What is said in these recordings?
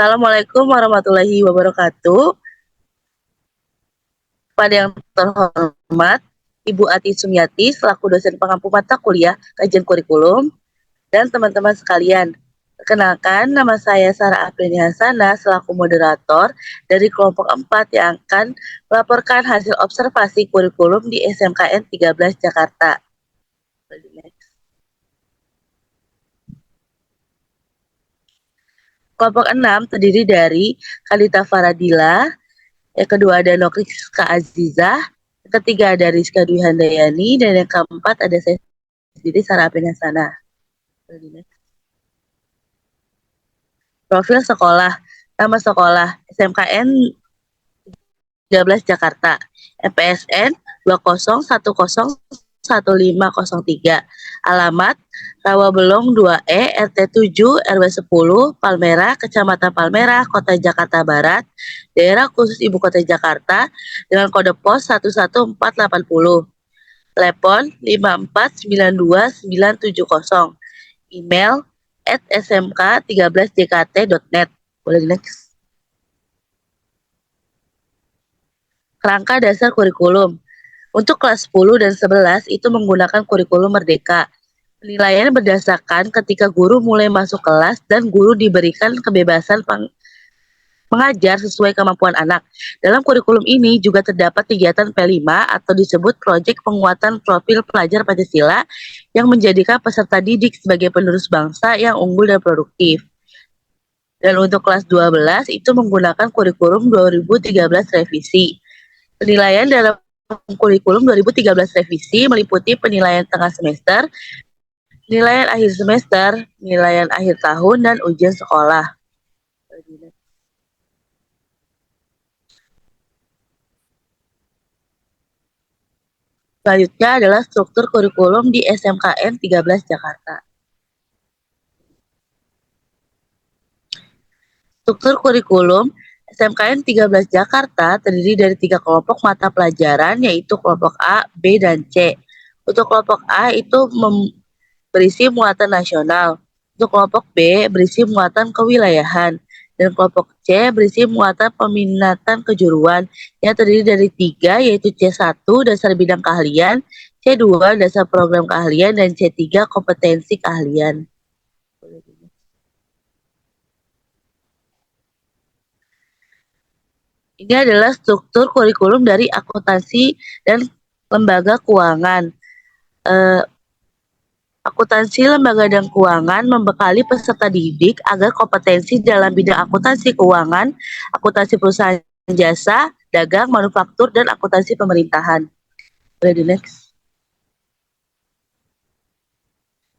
Assalamualaikum warahmatullahi wabarakatuh. Kepada yang terhormat, Ibu Ati Sumyati selaku dosen pengampu mata kuliah kajian kurikulum dan teman-teman sekalian. Perkenalkan, nama saya Sarah Apreni Hasana selaku moderator dari kelompok 4 yang akan melaporkan hasil observasi kurikulum di SMKN 13 Jakarta. Kelompok 6 terdiri dari Khalita Faradila, yang kedua ada Nokriska Azizah, yang ketiga ada Rizka Dwi Handayani, dan yang keempat ada saya sendiri Sarah Apreni Hasana. Profil sekolah, nama sekolah SMKN 13 Jakarta, MPSN 20101503, alamat Rawabelong 2E, RT 7, RW 10, Palmerah, Kecamatan Palmerah, Kota Jakarta Barat, Daerah Khusus Ibu Kota Jakarta, dengan kode pos 11480, telepon 5492970, email smk13jkt.net. Boleh next. Kerangka dasar kurikulum. Untuk kelas 10 dan 11 itu menggunakan kurikulum merdeka. Penilaian berdasarkan ketika guru mulai masuk kelas dan guru diberikan kebebasan mengajar sesuai kemampuan anak. Dalam kurikulum ini juga terdapat kegiatan P5 atau disebut proyek penguatan profil pelajar Pancasila yang menjadikan peserta didik sebagai penerus bangsa yang unggul dan produktif. Dan untuk kelas 12 itu menggunakan kurikulum 2013 revisi. Penilaian dalam kurikulum 2013 revisi meliputi penilaian tengah semester, penilaian akhir semester, penilaian akhir tahun, dan ujian sekolah. Selanjutnya adalah struktur kurikulum di SMKN 13 Jakarta. Struktur kurikulum SMKN 13 Jakarta terdiri dari 3 kelompok mata pelajaran, yaitu kelompok A, B, dan C. Untuk kelompok A itu berisi muatan nasional. Untuk kelompok B berisi muatan kewilayahan. Dan kelompok C berisi muatan peminatan kejuruan yang terdiri dari 3, yaitu C1 dasar bidang keahlian, C2 dasar program keahlian, dan C3 kompetensi keahlian. Ini adalah struktur kurikulum dari akuntansi dan lembaga keuangan. Akuntansi lembaga dan keuangan membekali peserta didik agar kompetensi dalam bidang akuntansi keuangan, akuntansi perusahaan jasa, dagang, manufaktur, dan akuntansi pemerintahan. Boleh di next.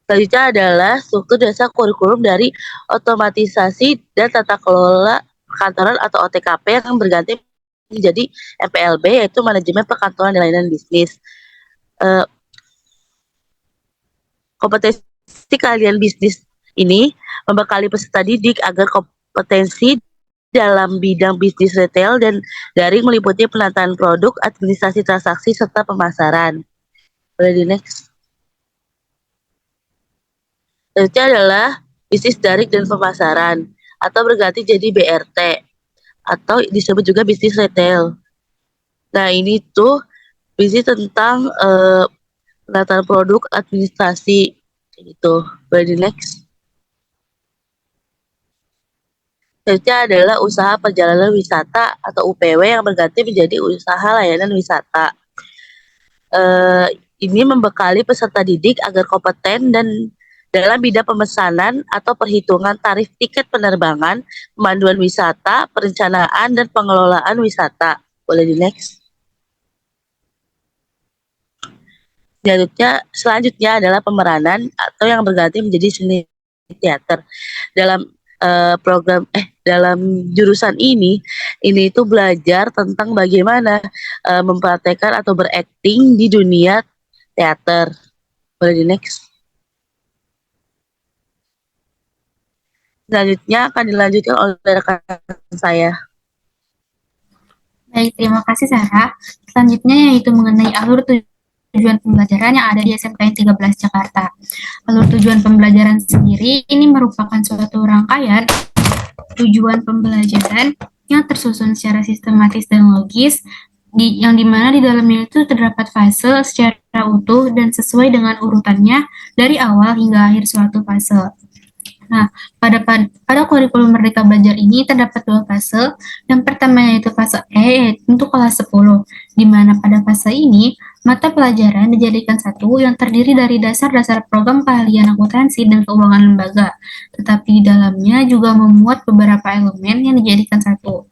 Selanjutnya adalah struktur dasar kurikulum dari otomatisasi dan tata kelola perkantoran atau OTKP yang berganti menjadi MPLB, yaitu manajemen perkantoran dan layanan bisnis. Kompetensi keahlian bisnis ini membekali peserta didik agar kompetensi dalam bidang bisnis retail dan daring meliputi penataan produk, administrasi transaksi, serta pemasaran. Boleh di next. Selanjutnya adalah bisnis daring dan pemasaran atau berganti jadi BRT atau disebut juga bisnis retail. Nah, ini tuh bisnis tentang penataan produk, administrasi gitu. Boleh di next. Selanjutnya adalah usaha perjalanan wisata atau UPW yang berganti menjadi usaha layanan wisata. Ini membekali peserta didik agar kompeten dan dalam bidang pemesanan atau perhitungan tarif tiket penerbangan, pemanduan wisata, perencanaan, dan pengelolaan wisata. Boleh di next. Selanjutnya adalah pemeranan atau yang berganti menjadi seni teater. Dalam dalam jurusan ini itu belajar tentang bagaimana mempraktekkan atau berakting di dunia teater. Boleh di next. Selanjutnya akan dilanjutkan oleh rekan saya. Baik, terima kasih Sarah. Selanjutnya yaitu mengenai alur tujuan pembelajaran yang ada di SMKN 13 Jakarta. Alur tujuan pembelajaran sendiri ini merupakan suatu rangkaian tujuan pembelajaran yang tersusun secara sistematis dan logis, yang dimana di dalamnya itu terdapat fase secara utuh dan sesuai dengan urutannya dari awal hingga akhir suatu fase. Nah, pada kurikulum Merdeka Belajar ini terdapat dua fase. Yang pertama yaitu fase E, yaitu untuk kelas 10, di mana pada fase ini mata pelajaran dijadikan satu yang terdiri dari dasar-dasar program keahlian akuntansi dan keuangan lembaga, tetapi di dalamnya juga memuat beberapa elemen yang dijadikan satu.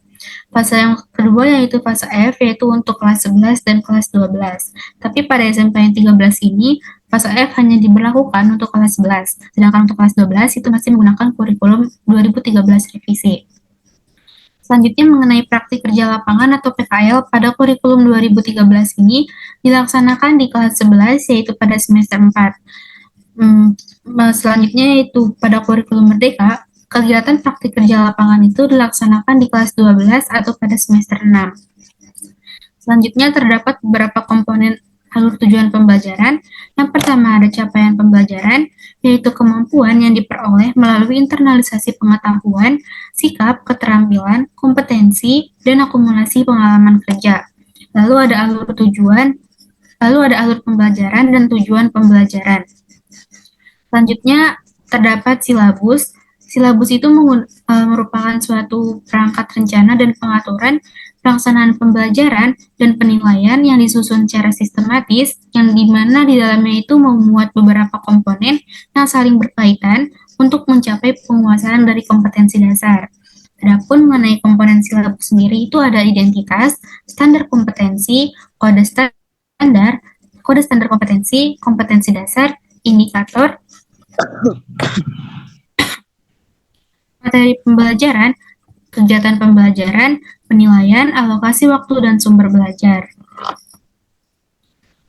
Fase yang kedua yaitu fase F, yaitu untuk kelas 11 dan kelas 12. Tapi pada SMK yang 13 ini, fase F hanya diberlakukan untuk kelas 11, sedangkan untuk kelas 12 itu masih menggunakan kurikulum 2013 revisi. Selanjutnya mengenai praktik kerja lapangan atau PKL pada kurikulum 2013 ini dilaksanakan di kelas 11 yaitu pada semester 4. Selanjutnya yaitu pada kurikulum Merdeka, kegiatan praktik kerja lapangan itu dilaksanakan di kelas 12 atau pada semester 6. Selanjutnya terdapat beberapa komponen alur tujuan pembelajaran. Yang pertama ada capaian pembelajaran, yaitu kemampuan yang diperoleh melalui internalisasi pengetahuan, sikap, keterampilan, kompetensi, dan akumulasi pengalaman kerja. Lalu ada alur pembelajaran dan tujuan pembelajaran. Selanjutnya terdapat silabus. Silabus itu merupakan suatu perangkat rencana dan pengaturan pelaksanaan pembelajaran dan penilaian yang disusun secara sistematis, yang dimana di dalamnya itu memuat beberapa komponen yang saling berkaitan untuk mencapai penguasaan dari kompetensi dasar. Adapun mengenai komponen silabus sendiri itu ada identitas, standar kompetensi, kode standar kompetensi, kompetensi dasar, indikator, materi pembelajaran, kegiatan pembelajaran, penilaian, alokasi waktu, dan sumber belajar.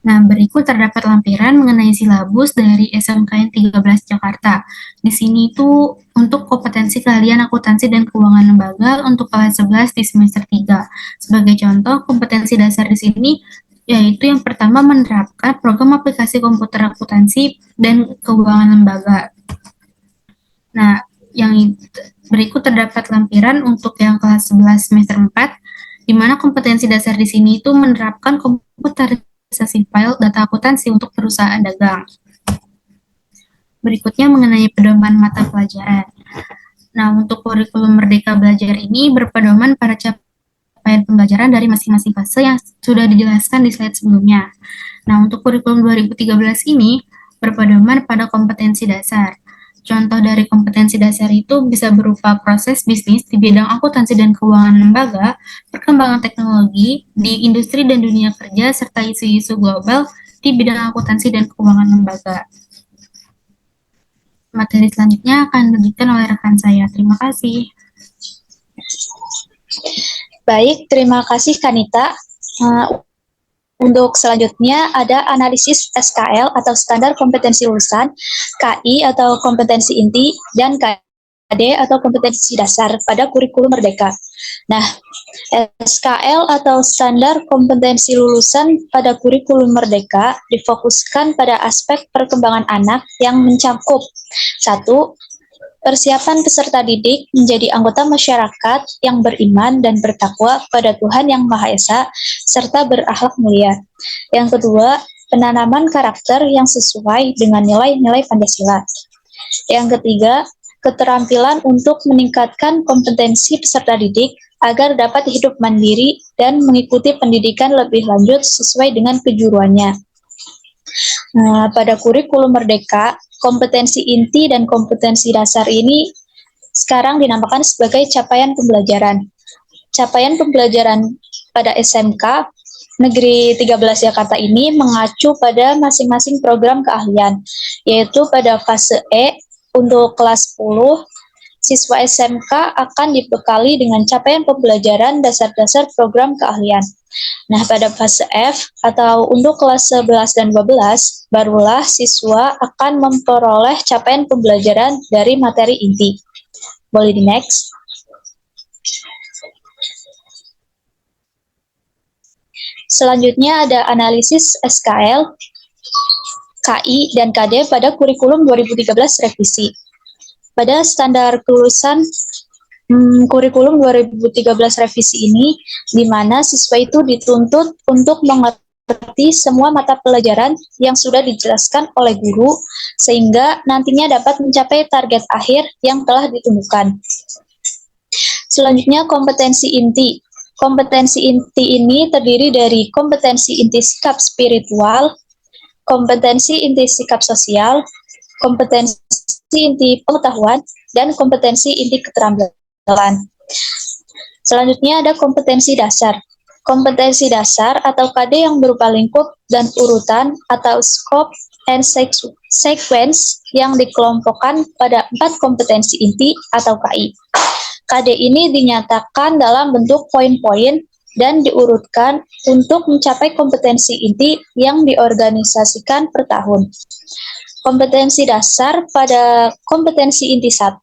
Nah, berikut terdapat lampiran mengenai silabus dari SMK yang 13 Jakarta. Di sini itu untuk kompetensi keahlian akuntansi dan keuangan lembaga untuk kelas 11 di semester 3. Sebagai contoh, kompetensi dasar di sini yaitu yang pertama menerapkan program aplikasi komputer akuntansi dan keuangan lembaga. Nah, yang berikut terdapat lampiran untuk yang kelas 11 semester 4, di mana kompetensi dasar di sini itu menerapkan komputerisasi file data akuntansi untuk perusahaan dagang. Berikutnya mengenai pedoman mata pelajaran. Nah, untuk kurikulum Merdeka Belajar ini berpedoman pada capaian pembelajaran dari masing-masing fase yang sudah dijelaskan di slide sebelumnya. Nah, untuk kurikulum 2013 ini berpedoman pada kompetensi dasar. Contoh dari kompetensi dasar itu bisa berupa proses bisnis di bidang akuntansi dan keuangan lembaga, perkembangan teknologi di industri dan dunia kerja, serta isu-isu global di bidang akuntansi dan keuangan lembaga. Materi selanjutnya akan dilanjutkan oleh rekan saya. Terima kasih. Baik, terima kasih Kanita. Untuk selanjutnya ada analisis SKL atau Standar Kompetensi Lulusan, KI atau Kompetensi Inti, dan KD atau Kompetensi Dasar pada kurikulum Merdeka. Nah, SKL atau Standar Kompetensi Lulusan pada kurikulum Merdeka difokuskan pada aspek perkembangan anak yang mencakup 1. Persiapan peserta didik menjadi anggota masyarakat yang beriman dan bertakwa pada Tuhan Yang Maha Esa, serta berakhlak mulia. Yang kedua, penanaman karakter yang sesuai dengan nilai-nilai Pancasila. Yang ketiga, keterampilan untuk meningkatkan kompetensi peserta didik agar dapat hidup mandiri dan mengikuti pendidikan lebih lanjut sesuai dengan kejuruannya. Nah, pada kurikulum Merdeka, kompetensi inti dan kompetensi dasar ini sekarang dinamakan sebagai capaian pembelajaran. Capaian pembelajaran pada SMK Negeri 13 Jakarta ini mengacu pada masing-masing program keahlian, yaitu pada fase E untuk kelas 10, siswa SMK akan dibekali dengan capaian pembelajaran dasar-dasar program keahlian. Nah, pada fase F atau untuk kelas 11 dan 12, barulah siswa akan memperoleh capaian pembelajaran dari materi inti. Boleh di next. Selanjutnya ada analisis SKL, KI, dan KD pada kurikulum 2013 revisi. Pada standar kelulusan kurikulum 2013 revisi ini, di mana siswa itu dituntut untuk mengerti semua mata pelajaran yang sudah dijelaskan oleh guru, sehingga nantinya dapat mencapai target akhir yang telah ditentukan. Selanjutnya, kompetensi inti. Kompetensi inti ini terdiri dari kompetensi inti sikap spiritual, kompetensi inti sikap sosial, kompetensi inti pengetahuan, dan kompetensi inti keterampilan. Selanjutnya ada kompetensi dasar. Kompetensi dasar atau KD yang berupa lingkup dan urutan atau scope and sequence yang dikelompokkan pada 4 kompetensi inti atau KI. KD ini dinyatakan dalam bentuk poin-poin dan diurutkan untuk mencapai kompetensi inti yang diorganisasikan per tahun. Kompetensi dasar pada kompetensi inti 1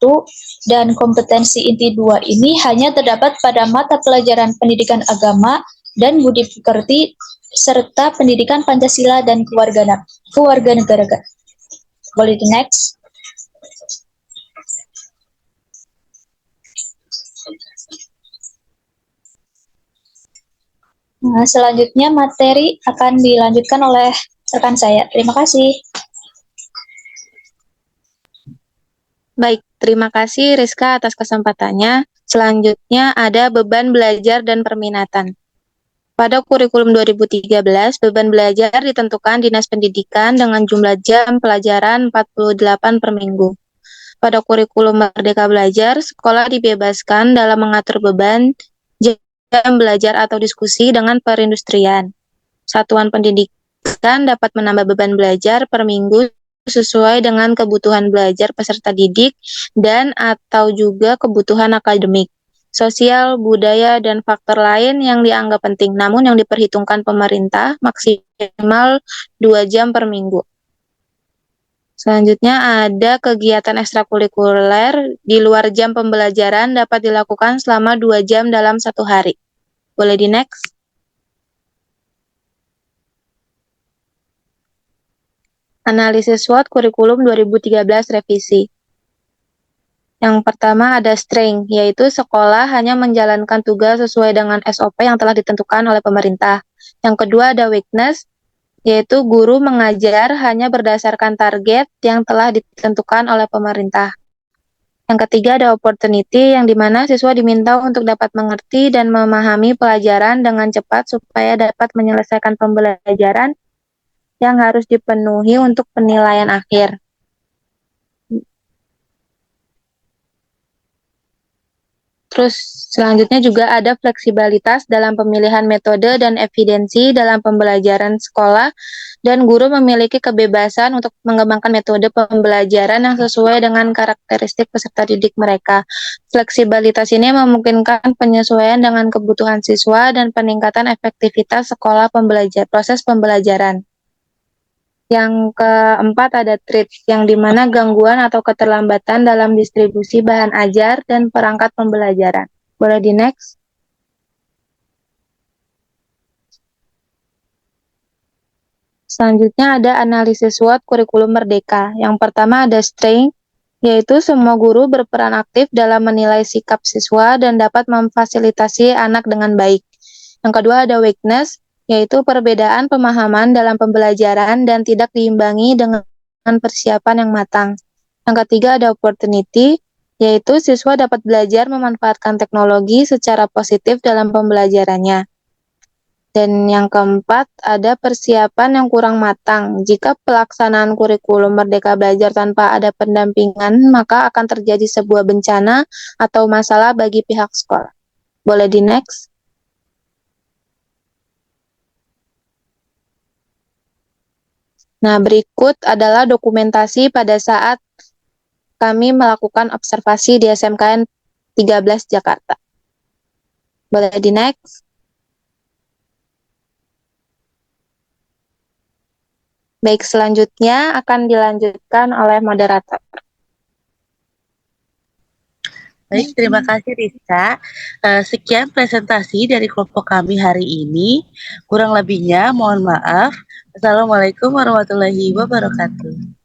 dan kompetensi inti 2 ini hanya terdapat pada mata pelajaran pendidikan agama dan budi pekerti serta pendidikan Pancasila dan kewarganegaraan. Boleh di next. Nah, selanjutnya materi akan dilanjutkan oleh rekan saya. Terima kasih. Baik, terima kasih Rizka atas kesempatannya. Selanjutnya ada beban belajar dan perminatan. Pada kurikulum 2013, beban belajar ditentukan Dinas Pendidikan dengan jumlah jam pelajaran 48 per minggu. Pada kurikulum Merdeka Belajar, sekolah dibebaskan dalam mengatur beban jam belajar atau diskusi dengan perindustrian. Satuan pendidikan dapat menambah beban belajar per minggu sesuai dengan kebutuhan belajar peserta didik dan atau juga kebutuhan akademik, sosial, budaya, dan faktor lain yang dianggap penting, namun yang diperhitungkan pemerintah maksimal 2 jam per minggu. Selanjutnya ada kegiatan ekstrakurikuler di luar jam pembelajaran dapat dilakukan selama 2 jam dalam 1 hari. Boleh di next. Analisis SWOT kurikulum 2013 revisi. Yang pertama ada strength, yaitu sekolah hanya menjalankan tugas sesuai dengan SOP yang telah ditentukan oleh pemerintah. Yang kedua ada weakness, yaitu guru mengajar hanya berdasarkan target yang telah ditentukan oleh pemerintah. Yang ketiga ada opportunity, yang dimana siswa diminta untuk dapat mengerti dan memahami pelajaran dengan cepat supaya dapat menyelesaikan pembelajaran yang harus dipenuhi untuk penilaian akhir. Terus selanjutnya juga ada fleksibilitas dalam pemilihan metode dan evidensi dalam pembelajaran sekolah, dan guru memiliki kebebasan untuk mengembangkan metode pembelajaran yang sesuai dengan karakteristik peserta didik mereka. Fleksibilitas ini memungkinkan penyesuaian dengan kebutuhan siswa dan peningkatan efektivitas sekolah proses pembelajaran. Yang keempat ada TRIT, yang dimana gangguan atau keterlambatan dalam distribusi bahan ajar dan perangkat pembelajaran. Boleh di next. Selanjutnya ada analisis SWOT kurikulum Merdeka. Yang pertama ada strength, yaitu semua guru berperan aktif dalam menilai sikap siswa dan dapat memfasilitasi anak dengan baik. Yang kedua ada weakness, yaitu perbedaan pemahaman dalam pembelajaran dan tidak diimbangi dengan persiapan yang matang. Yang ketiga ada opportunity, yaitu siswa dapat belajar memanfaatkan teknologi secara positif dalam pembelajarannya. Dan yang keempat ada persiapan yang kurang matang. Jika pelaksanaan kurikulum Merdeka Belajar tanpa ada pendampingan, maka akan terjadi sebuah bencana atau masalah bagi pihak sekolah. Boleh di next. Nah, berikut adalah dokumentasi pada saat kami melakukan observasi di SMKN 13 Jakarta. Boleh di next. Baik, selanjutnya akan dilanjutkan oleh moderator. Baik, terima kasih Rizka. Sekian presentasi dari kelompok kami hari ini. Kurang lebihnya mohon maaf. Assalamualaikum warahmatullahi wabarakatuh.